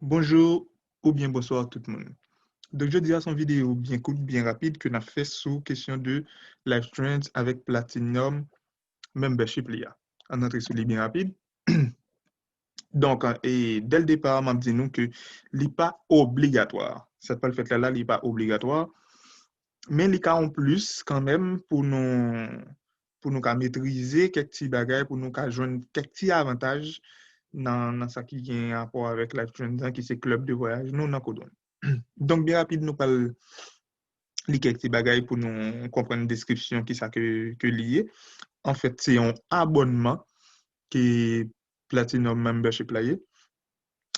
Bonjour ou bien bonsoir tout le monde. Donc, je dirais son vidéo bien courte, bien rapide que n'a fait sous question de live trends avec Platinum Membership l'IA. On entre sur les bien rapide. Donc, et dès le départ, m'a dit nous que n'est pas obligatoire. C'est pas le fait là, n'est pas obligatoire. Mais les cas en plus, quand même, pour nous maîtriser quelques petits bagages, pour nous joindre quelques petits avantages dans ce qui a rapport avec live trends, qui c'est club de voyage, nous, dans Codon. Donc, bien rapide, nous parlons de quelques petits bagages pour nous comprendre une description qui ça que lié. En fait, c'est un abonnement qui est Platinum Membership là.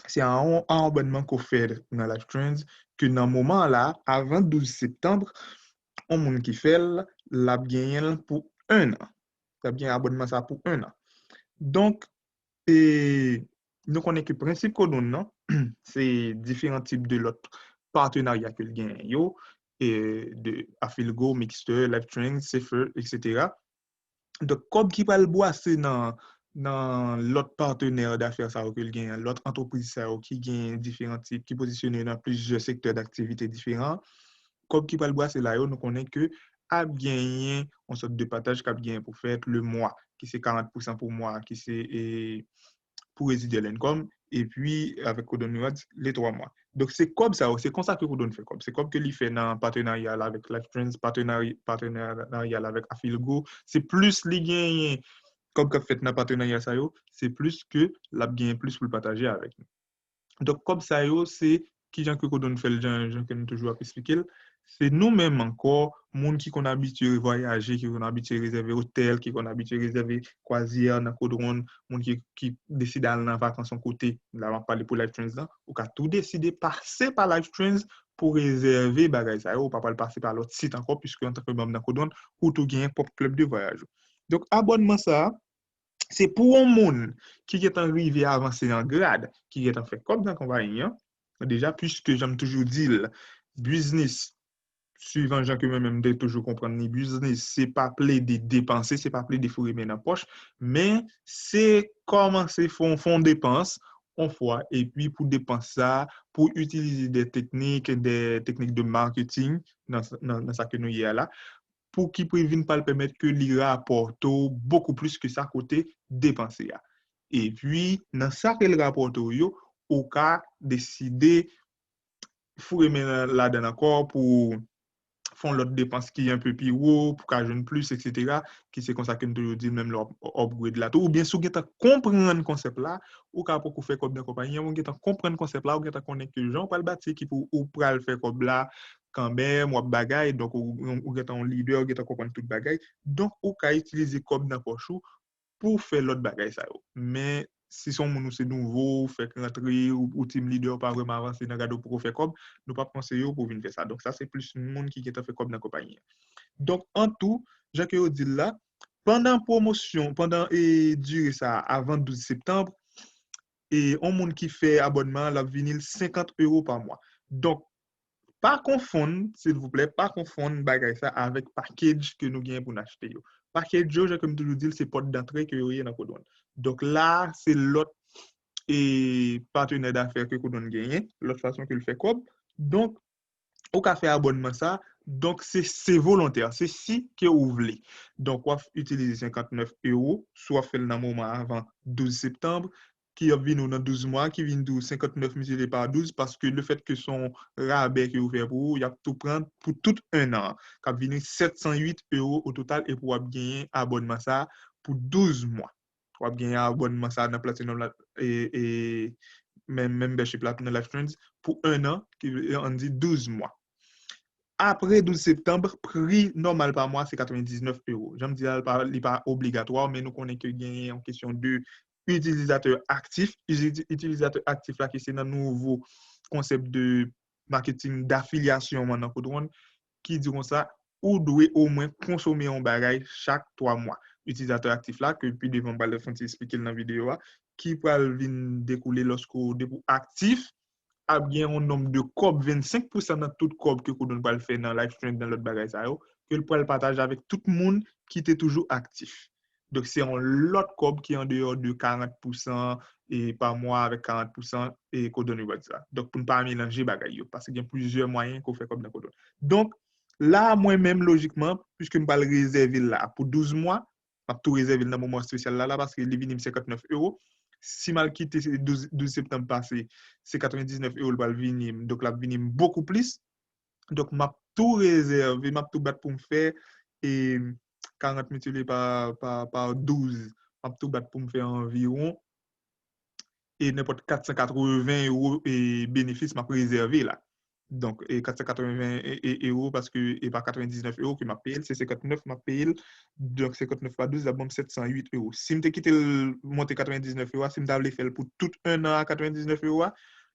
C'est un abonnement qu'on fait dans Live Trends que dans le moment là, avant 12 septembre, on monde qui fait l'a gagné pour un an. Ça bien abonnement ça pour un an. Donc, et nous connaissons que le principe qu'on donne, non? C'est différents types de l'autre partenariat que le gagne yo et de Afilgo, Mixter, Live Trends, Safer, etc. Donc, comme qui va le boire, c'est dans l'autre partenaire d'affaires ça que le gagne, l'autre entreprise ça qui gagne différents types, qui positionnent dans plusieurs secteurs d'activité différents. Comme qui va le boire, c'est là, nous connaissons que a gagné une sorte de partage qu'a gagné pour faire le mois, qui c'est 40% pour moi, qui c'est pour résider l'income, et puis avec Codon Rewards, les 3 mois. Donc, c'est comme ça, c'est comme ça que Codon fait comme. C'est comme que l'il fait dans partenariat avec Life Trends, partenariat avec Afilgo. C'est plus les gains, comme que fait dans partenariat, ça, c'est plus que la gain plus pour le partager avec nous. Donc, comme ça, c'est qui Jean que Codon fait, Jean que nous toujours expliquer, c'est nous-mêmes encore, monde qui qu'on habitué à voyager, qui qu'on habitué à réserver hôtel, qui qu'on habitué à réserver croisière dans Codron, monde qui décide d'aller en vacances son côté, là on parle pour Life Trends là, ou qu'a tout décidé passer par Life Trends pour réserver bagay ça, ou pas passer par l'autre site encore puisque en tant que membre dans Codron, ou tout gain pour club de voyage. Donc abonnement ça, c'est pour un monde qui est arrivé à avancer en grade, qui est en fait comme dans la compagnie, hein. Déjà, puisque j'aime toujours dire, business, suivant Jean que moi-même de toujours comprendre, ni business, c'est pas plein de dépenser, c'est pas plein de fourrer dans la poche, mais c'est commencer font dépenses en fois, et puis pour dépenser ça, pour utiliser des techniques de marketing dans ça que nous y a là, pour qui préviennent pas le permettre que l'IRA apporte beaucoup plus que ça côté dépenser. Et puis, dans ça que le rapporte, au cas décider, il faut remettre là-dedans encore pour faire l'autre dépense qui est un peu plus haut, pour qu'elle jeune plus, etc. Qui c'est comme ça que nous toujours dit même l'upgrade là. Ou bien, si vous comprendre le concept là, ou quand vous faites comme des compagnies, vous comprendre le concept là, vous connaître que les gens pas le bâtir qui pour ou le faire comme là, quand même, ou bagaille, donc ou un leader, ou comprendre tout bagaille. Donc, ou qu'à utiliser comme dans poche pour faire l'autre bagaille ça. Mais si son moun c'est nouveau, fait rentrer ou team leader pas vraiment avancé dans gado pour faire comme, nous pas conseiller pour venir faire ça. Donc ça c'est plus le monde qui est fait comme dans la compagnie. Donc en tout, Jacques dit là, pendant promotion, pendant et durée ça avant 12 septembre, et on monde qui fait abonnement la vinyle 50 € par mois. Donc pas confondre, s'il vous plaît, pas confondre bagay ça avec package que nous gagnons pour acheter. Package, comme toujours dit, c'est porte d'entrée que vous avez dans Codon. Donc là, c'est l'autre et partenaire d'affaires que Codon gagne, l'autre façon que le fait comme. Donc, au café abonnement ça, donc c'est volontaire, c'est si que vous voulez. Donc, on va utiliser 59 €, soit fait dans le moment avant 12 septembre, qui vient dans 12 mois, qui vient de 59 multiplié par 12, parce que le fait que son rabais que vous faites pour vous, il y a tout prendre pour tout un an, qui vient 708 € au total, et pour gagner abonnement ça pour 12 mois. Pour gagner abonnement ça dans Platinum et même membership là, dans Life Trends, pour un an, qui on dit 12 mois. Après 12 septembre, prix normal par mois, c'est 99 €. J'aime dire, il n'est pas obligatoire, mais nous connaissons que gagne en question de utilisateur actif. Utilisateur actif, là, qui c'est un nouveau concept de marketing d'affiliation maintenant, qui diront ça, ou doit au moins consommer un bagage chaque 3 mois. Utilisateur actif là, que puis devant le fond expliquer dans la vidéo, qui peut venir découler lorsque vous êtes actif, a bien un nombre de cob, 25% de tout cob que vous ne faire dans live stream dans l'autre bagage, que vous pouvez partager avec tout le monde qui était toujours actif. Donc, c'est un lot cob qui est en dehors de 40%, et par mois avec 40% et qu'on donne ça. Donc, pour ne pas mélanger bagaille, parce qu'il y a plusieurs moyens qu'on fait comme dans Codon. Donc, là, moi-même, logiquement, puisque je vais le réserver là pour 12 mois, je vais tout réserver dans mon mois spécial là, parce que les vinim 59 euros. Si mal quitté 12 septembre passé, c'est 99 euros le vinim. Donc, la vinim beaucoup plus. Donc, je vais tout réserver, je vais tout battre pour me faire et 40 multiplié par 12. Je vais tout battre pour me faire environ et n'importe 480 euros et bénéfice m'a réservé là. Donc, 480 euros parce que, et pas 99 euros que m'a payé, c'est 59 m'a payé. Donc, 59 par 12, la bombe 708 euros. Si je quitté le monter 99 euros, si je t'avais fait pour tout un an à 99 euros,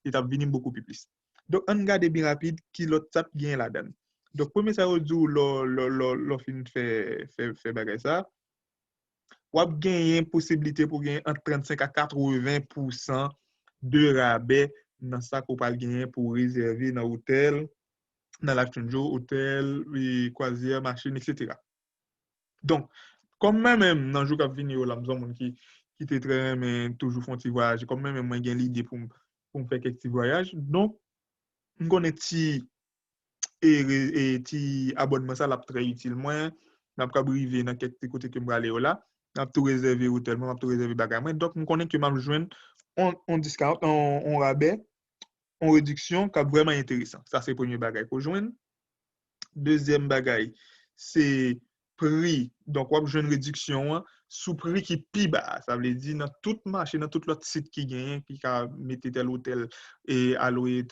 il t'a venu beaucoup plus. Donc, on regarde bien rapide qui l'autre tap gagne là-dedans. Donc, premier ça veut dire, l'on fait bagay ça. Ou ap genyen possibilité pour gagner entre 35 à 80% de rabais dans ça qu'on parle gagner pour réserver dans l'hôtel, dans l'afternoon hôtel, croisière, machine, etc. Donc, comme même dans le jour qui venu là, nous qui était très mais toujours font petit voyage, comme même moi j'ai l'idée pour me faire quelques petits voyages. Donc, on connaît petit et ti abonnement ça l'a très utile moi n'a pas brivé dans quelques côté que me aller là n'a tout réservé hôtel n'a tout réservé bagage moi donc on connaît que m'a joindre on discount on rabais en réduction qui est vraiment intéressant ça c'est le premier bagage pour joindre deuxième bagage c'est prix donc on a une réduction hein, sous prix qui plus bas ça veut dire dans toute marché dans tout l'autre site qui gagne qui a mettre tel hôtel et allouer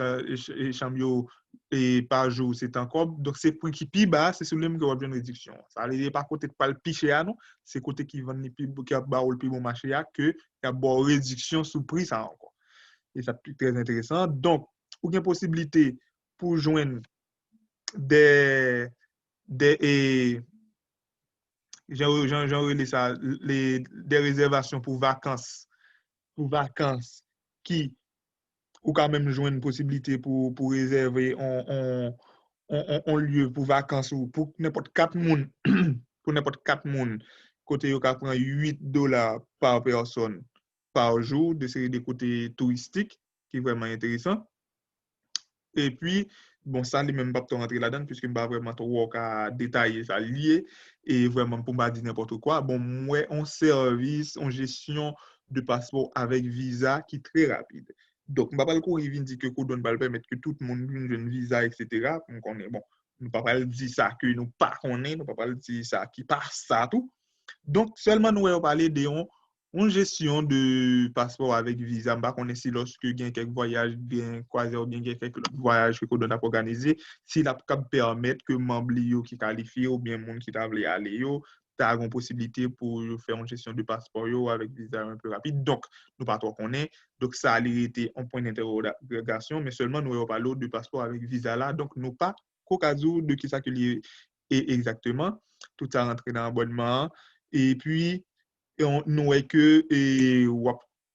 et chambre et par jour c'est encore donc c'est prix qui plus bas c'est sur le même que on a une réduction ça veut dire pas côté pas le plus cher non c'est côté qui vend plus qui a bas le plus bon marché que qui a bon réduction sous prix ça encore et ça c'est très intéressant donc ou une possibilité pour joindre des des j'ai relé ça, des réservations pour vacances qui, ou quand même jouer une possibilité pour réserver en lieu pour vacances ou pour n'importe 4 monde, pour n'importe 4 monde, côté yo ka prend $8 par personne par jour, de série des côtés touristiques, qui est vraiment intéressant. Et puis, bon, ça, les mêmes pas rentrer là-dedans, puisque je ne vais pas vraiment trop à détailler ça lié, et vraiment pour ne pas dire n'importe quoi. Bon, moi, on service, en gestion de passeport avec visa qui est très rapide. Donc, je ne vais pas le coup, il dit que Codon va permettre que tout le monde ait un visa, etc. Donc, on est bon. Nous ne pouvons pas dire ça que nous pas connaissons, nous ne pouvons pas dire ça qui passe ça tout. Donc, seulement nous allons parler de une gestion de passeport avec visa. Je ne sais pas si lorsque il y a quelques voyages bien croisés ou bien quelques voyages que nous avons organisé, si la permettre que membres qui qualifient ou bien monde qui t'a voulu aller, tu as une possibilité pour faire une gestion de passeport avec visa un peu rapide. Donc, nous pas trop connaître. Donc, ça a été un point d'interrogation, mais seulement nous allons parler de passeport avec visa là. Donc, nous pas qu'au cas où de qui ça que est exactement. Tout ça rentré dans l'abonnement. Et puis, nous voyons que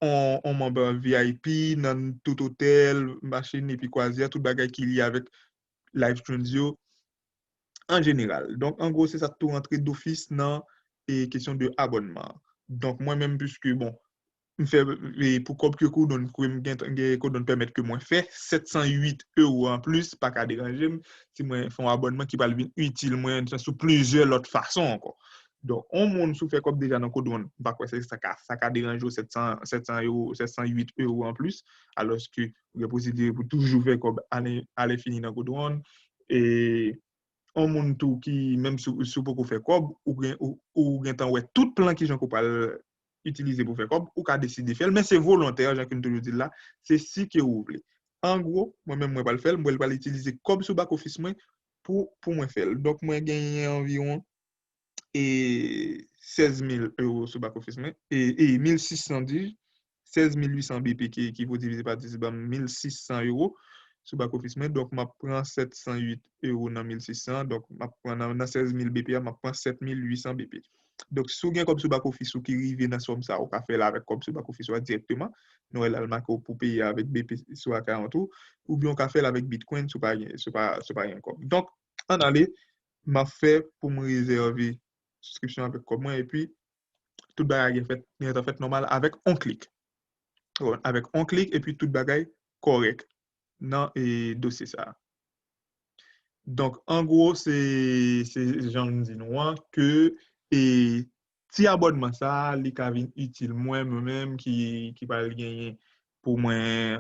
on membre VIP dans tout hôtel, machine et puis croisière, tout bagage qu'il y a avec Live Studio en général. Donc, en gros, c'est ça tout rentré d'office dans les questions de abonnement. Donc, moi-même, puisque, bon, pour comme que coup donne permettre que moi fait 708 euros en plus pas qu'à déranger si moi font un abonnement qui va être utile moi sous plusieurs autres façons encore donc on monde sous fait comme déjà dans code pas quoi c'est ça déranger 700 euros 708 euros en plus alors que vous avez possibilité pour toujours faire comme aller finir dans code et on monde tout qui même sous beaucoup faire comme ou temps ouais tout plan qui j'en parle utiliser pour faire comme ou qu'à décider faire mais c'est volontaire j'ai que toujours dit là c'est si que vous voulez en gros moi-même moi pas le faire moi pas l'utiliser comme sur back office moi pour moi faire donc moi gagner environ et 16 000 euros sur back office moi et 1610 16 800 BP qui vous diviser par 10 1600 euros sur back office moi donc je prends 708 euros dans 1600 donc je prends dans 16 000 BP je prends 7 800 BP donc si vous avez comme sur back office ou qui arrive dans somme ça ou ka faire avec comme sur back office directement nous elle marque pour payer avec BP sur 40 ou bien on ka faire avec Bitcoin c'est pas rien comme donc en aller m'a fait pour me réserver souscription avec comme moi et puis tout bagage est fait normal avec un clic avec un clic et puis tout bagay correct dans et dossier ça. Donc, en gros, c'est j'en dis nous que et si abonnement ça, li ka vin utile moi-même qui va le gagner pour moi,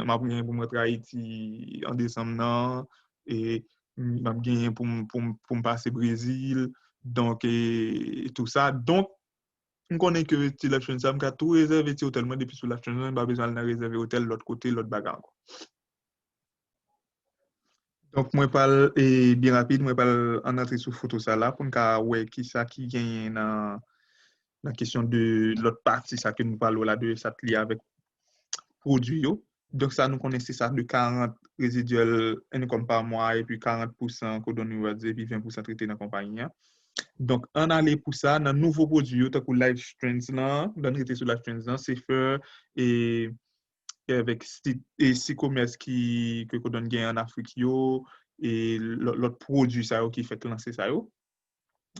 m'a gagné pour moi Haïti en décembre nan, et m'a gagné pour me passer Brésil, donc et tout ça. Donc, on connaît que ti l'option ça m'a tout réservé ti hôtel moi depuis sur l'option ça, pas besoin de réserver hôtel l'autre côté, l'autre bagarre. Donc, moi, parle et bien rapide, moi, parle en entrée sur photo ça là pour nous ouais qui ça qui gagne dans la question de l'autre partie ça que nous parlons là de ça lié avec produit yo. Donc ça nous connaissons ça de 40 résiduels income par mois et puis 40% qu'on donne nous va dire puis 20% traité dans la compagnie, hein. Donc on aller pour ça dans nouveau produit yo tant que Live Trends là, dans traité sur Live Trends là, c'est faire et avec site et six commerce qui que qu'on donne gain en Afrique yo et l'autre produit ça yo qui fait lancer ça yo.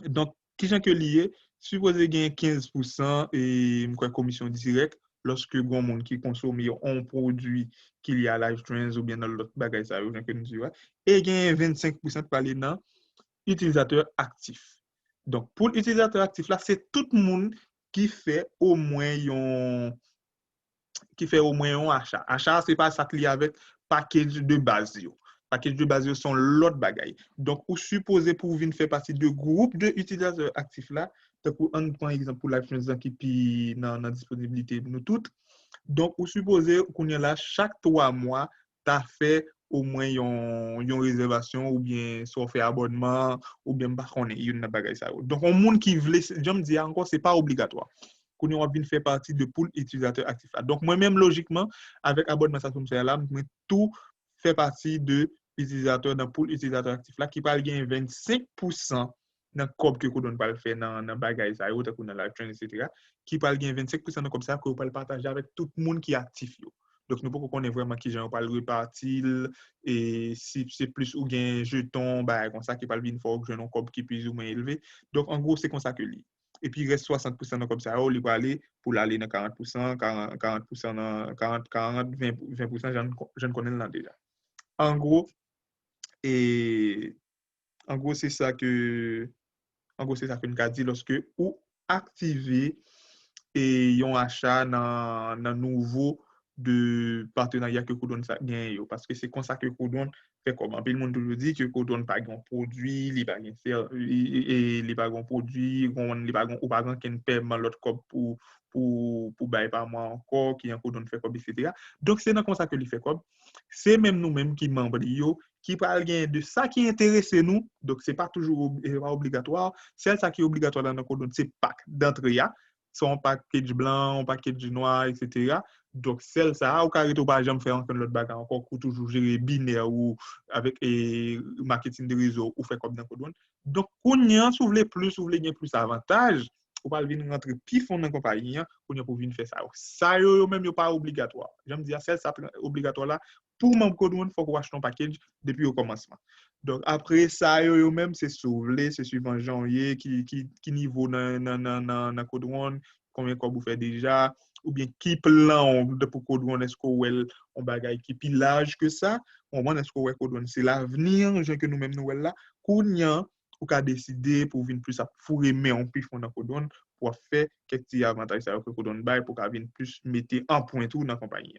Donc qui gens que lié supposé gagner 15% et quoi commission directe lorsque grand monde qui consomme un produit qu'il y a Live Trends ou bien dans l'autre bagage ça yo que nous dit et gagner 25% pour aller dans utilisateur actif. Donc pour l'utilisateur actif là, c'est tout le monde qui fait au moins un achat. Achat, c'est pas ça qui est avec package de base. Package de base sont l'autre bagaille. Donc, vous supposez pour venir faire partie de groupe de utilisateurs actifs là, pour un exemple pour la qui dans la disponibilité nous toutes. Donc, vous supposez qu'on est là chaque 3 mois, tu as fait au moins une réservation ou bien soit fait abonnement ou bien pas qu'on est une bagaille ça. Donc, un monde qui veut, je me dis encore, c'est pas obligatoire qu'on a envie de faire partie de pool utilisateur actif là. Donc, moi-même, logiquement, avec abonnement ça comme ça là, tout fait partie de utilisateur dans pool utilisateur actif là qui parle gagner 25% dans cob que qu'on pas le faire dans bagage ça ou dans la train etc. qui parle gagner 25% dans comme ça que on peut le partager avec tout le monde qui est actif yo. Donc nous pouvons connaître vraiment qui j'en parle repartir et si c'est plus ou gain jeton bah comme ça qui parle bien fort que un cob qui plus ou moins élevé. Donc en gros c'est comme ça que lui. Et puis il reste 60% comme ça il va aller pour aller dans 40%, 40% dans 40 20% je ne connais là déjà. En gros et en gros c'est ça que en gros c'est ça que nous a dit lorsque ou activer et yon achat dans nouveau de partenariat que Kodon ça gagne parce que c'est comme ça que Kodon fait comme un peu le monde toujours dit que Kodon pas un produit il pas et il pas un produit il pas ou pas qu'un paiement l'autre cop pour bail par mois encore qui en Kodon fait comme etc. Donc c'est dans comme ça que il fait comme c'est même nous-mêmes qui membres yo qui parle de ça qui intéresse nous donc c'est pas toujours pas obligatoire c'est ça qui est obligatoire dans Kodon c'est pack d'entrée son package blanc, un package noir, etc. Donc, celle ça, ou carré ou pas jamais faire encore l'autre bagarre encore, ou toujours gérer binaire ou avec marketing de réseau, ou faire comme dans Codon. Donc, qu'on y a, si vous voulez plus, si vous voulez gagner plus avantage, ou pas venir rentrer plus fond dans la compagnie, qu'on y a pour venir faire ça. Ça, yo même, yo pas obligatoire. J'aime dire, celle ça obligatoire là, pour mon Codon, il faut qu'on achète un package depuis le commencement. Donc, après ça, yo même, c'est soulevé, c'est suivant janvier, qui niveau dans Code One, combien de vous faites déjà, ou bien qui plan de pour Code One, est-ce qu'on on bagaille qui plus large que ça, on est-ce qu'on Code One, c'est l'avenir, que nous-mêmes nous là, qu'on y a, ou qu'à décider pour venir plus à fourrer, mais on peut faire dans Code One, pour faire quelques avantages que Code One bail, pour qu'à venir plus mettre en point tout dans la compagnie.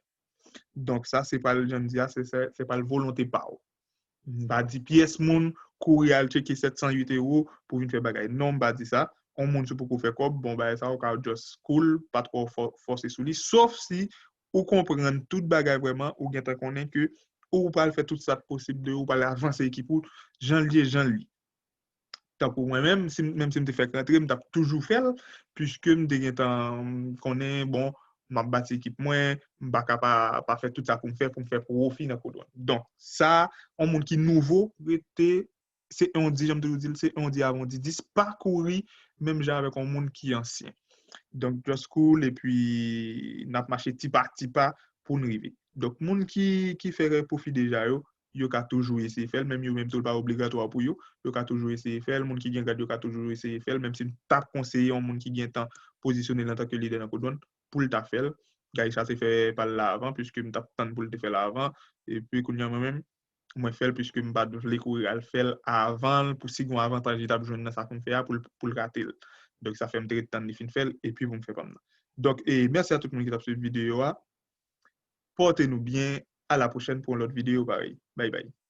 Donc, ça, c'est pas le jeune dia, c'est pas le volonté pas. Bah, 10 pièces, moun, courir à checker 708 € pour venir faire bagay. Non, bah, dit ça. On monte pour faire quoi? Bon, bah, ça, on va just cool, pas trop forcer sous lui. Sauf si, on comprend tout bagay vraiment, ou bien qu'on est que, ou pas faire tout ça possible de, ou pas avancer l'équipe, j'en lis. Tant pour moi-même, même si je me fais rentrer, je toujours fait, puisque je connais, bon, ma bâti équipe moins, je ne pas faire tout ça pour me faire profit dans le donc, ça, un monde qui est nouveau, c'est on dit, j'aime te dire, c'est on dit avant, dit, parcourir, même genre avec un monde qui est ancien. Donc, just cool, et puis, n'a marché petit pas pour nous arriver. Donc, monde qui ferait profit déjà, yo ka toujours essayer faire même yo même tout pas obligatoire pour yo ka toujours essayer faire monde qui gagne yo ka toujours essayer faire même si t'a conseiller un monde qui gagne temps positionner en tant que leader dans code pour le ta faire Gaïcha s'est fait par là avant, puisque je t'attends pour le faire là avant. Et puis, moi-même, moi faire puisque je ne voulais courir à le faire avant, pour si un avantage, il besoin de ça qu'on fait pour le rater. Donc, ça fait un petit temps de faire et puis, vous me faites comme ça. Donc, et merci à tout le monde qui a suivi cette vidéo. Portez-nous bien. À la prochaine pour une autre vidéo pareil. Bye bye.